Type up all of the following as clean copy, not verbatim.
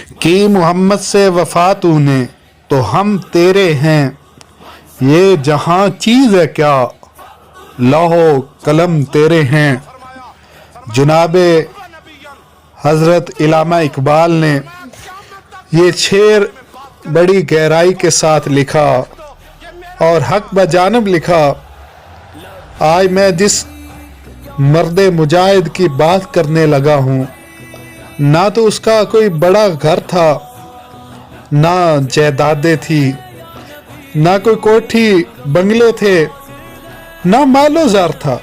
کی محمد سے وفا تو نے تو ہم تیرے ہیں، یہ جہاں چیز ہے کیا لوح و قلم تیرے ہیں۔ جناب حضرت علامہ اقبال نے یہ شعر بڑی گہرائی کے ساتھ لکھا اور حق بجانب لکھا۔ آج میں جس مرد مجاہد کی بات کرنے لگا ہوں، نہ تو اس کا کوئی بڑا گھر تھا، نہ جائیدادیں تھی، نہ کوئی کوٹھی بنگلے تھے، نہ مال و زر تھا،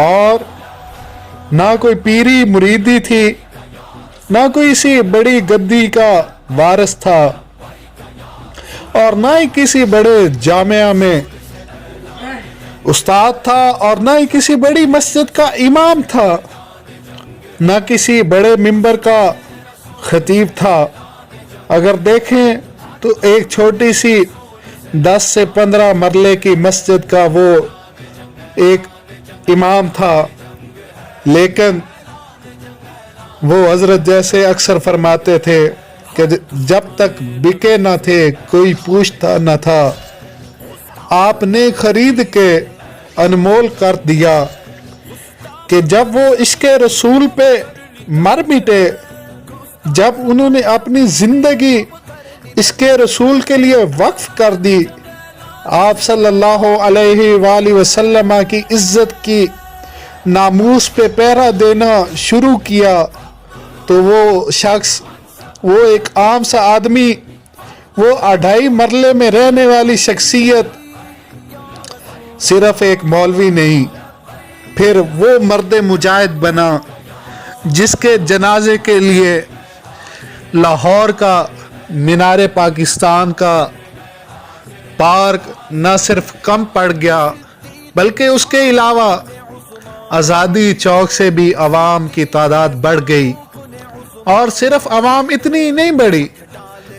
اور نہ کوئی پیری مریدی تھی، نہ کوئی اسی بڑی گدی کا وارث تھا، اور نہ ہی کسی بڑے جامعہ میں استاد تھا، اور نہ ہی کسی بڑی مسجد کا امام تھا، نہ کسی بڑے ممبر کا خطیب تھا۔ اگر دیکھیں تو ایک چھوٹی سی 10 سے 15 مرلے کی مسجد کا وہ ایک امام تھا، لیکن وہ حضرت جیسے اکثر فرماتے تھے کہ جب تک بکے نہ تھے کوئی پوچھتا نہ تھا، آپ نے خرید کے انمول کر دیا کہ جب وہ عشق رسول پہ مر مٹے، جب انہوں نے اپنی زندگی عشق رسول کے لیے وقف کر دی، آپ صلی اللہ علیہ وآلہ وسلم کی عزت کی ناموس پہ پہرا دینا شروع کیا، تو وہ شخص، وہ ایک عام سا آدمی، وہ 2.5 مرلے میں رہنے والی شخصیت صرف ایک مولوی نہیں، پھر وہ مرد مجاہد بنا جس کے جنازے کے لیے لاہور کا مینار پاکستان کا پارک نہ صرف کم پڑ گیا، بلکہ اس کے علاوہ آزادی چوک سے بھی عوام کی تعداد بڑھ گئی، اور صرف عوام اتنی نہیں بڑھی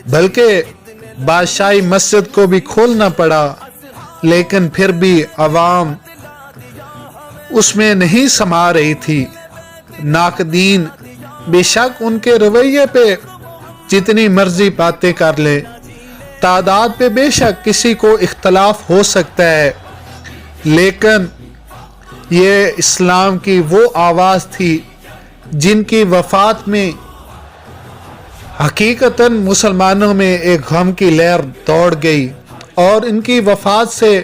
بلکہ بادشاہی مسجد کو بھی کھولنا پڑا، لیکن پھر بھی عوام اس میں نہیں سما رہی تھی۔ ناقدین بے شک ان کے رویے پہ جتنی مرضی باتیں کر لے، تعداد پہ بے شک کسی کو اختلاف ہو سکتا ہے، لیکن یہ اسلام کی وہ آواز تھی جن کی وفات میں حقیقتاً مسلمانوں میں ایک غم کی لہر دوڑ گئی، اور ان کی وفات سے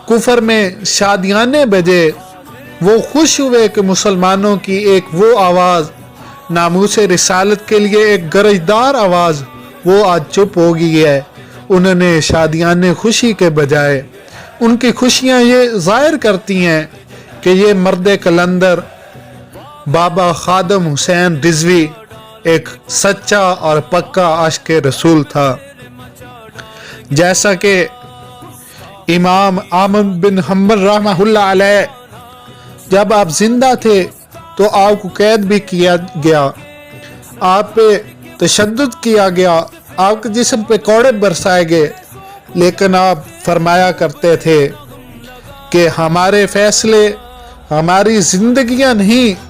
کفر میں شادیانے بجے، وہ خوش ہوئے کہ مسلمانوں کی ایک وہ آواز، ناموس رسالت کے لیے ایک گرجدار آواز، وہ آج چپ ہو گئی ہے۔ انہوں نے شادیانے خوشی کے بجائے ان کی خوشیاں یہ ظاہر کرتی ہیں کہ یہ مرد کلندر بابا خادم حسین رضوی ایک سچا اور پکا عاشق رسول تھا۔ جیسا کہ امام احمد بن حنبل رحمہ اللہ علیہ، جب آپ زندہ تھے تو آپ کو قید بھی کیا گیا، آپ پہ تشدد کیا گیا، آپ کے جسم پہ کوڑے برسائے گئے، لیکن آپ فرمایا کرتے تھے کہ ہمارے فیصلے ہماری زندگیاں نہیں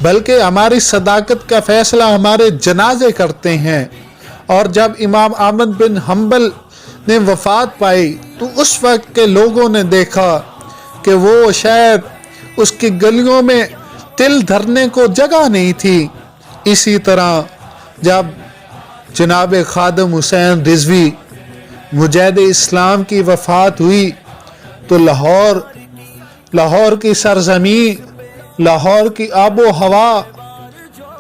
بلکہ ہماری صداقت کا فیصلہ ہمارے جنازے کرتے ہیں۔ اور جب امام احمد بن حنبل نے وفات پائی تو اس وقت کے لوگوں نے دیکھا کہ وہ شاید اس کی گلیوں میں تل دھرنے کو جگہ نہیں تھی۔ اسی طرح جب جناب خادم حسین رضوی مجاہد اسلام کی وفات ہوئی تو لاہور کی سرزمین، لاہور کی آب و ہوا،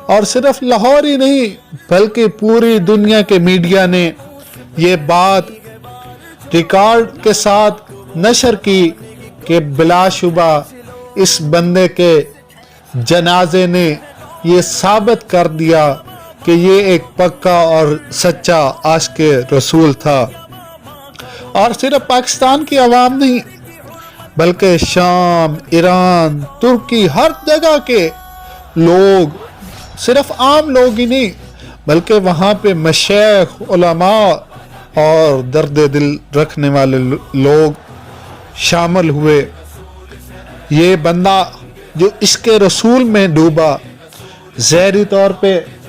اور صرف لاہور ہی نہیں بلکہ پوری دنیا کے میڈیا نے یہ بات ریکارڈ کے ساتھ نشر کی کہ بلا شبہ اس بندے کے جنازے نے یہ ثابت کر دیا کہ یہ ایک پکا اور سچا عاشق رسول تھا۔ اور صرف پاکستان کی عوام نہیں بلکہ شام، ایران، ترکی، ہر جگہ کے لوگ، صرف عام لوگ ہی نہیں بلکہ وہاں پہ مشائخ، علماء اور درد دل رکھنے والے لوگ شامل ہوئے۔ یہ بندہ جو عشق رسول میں ڈوبا، ظاہری طور پہ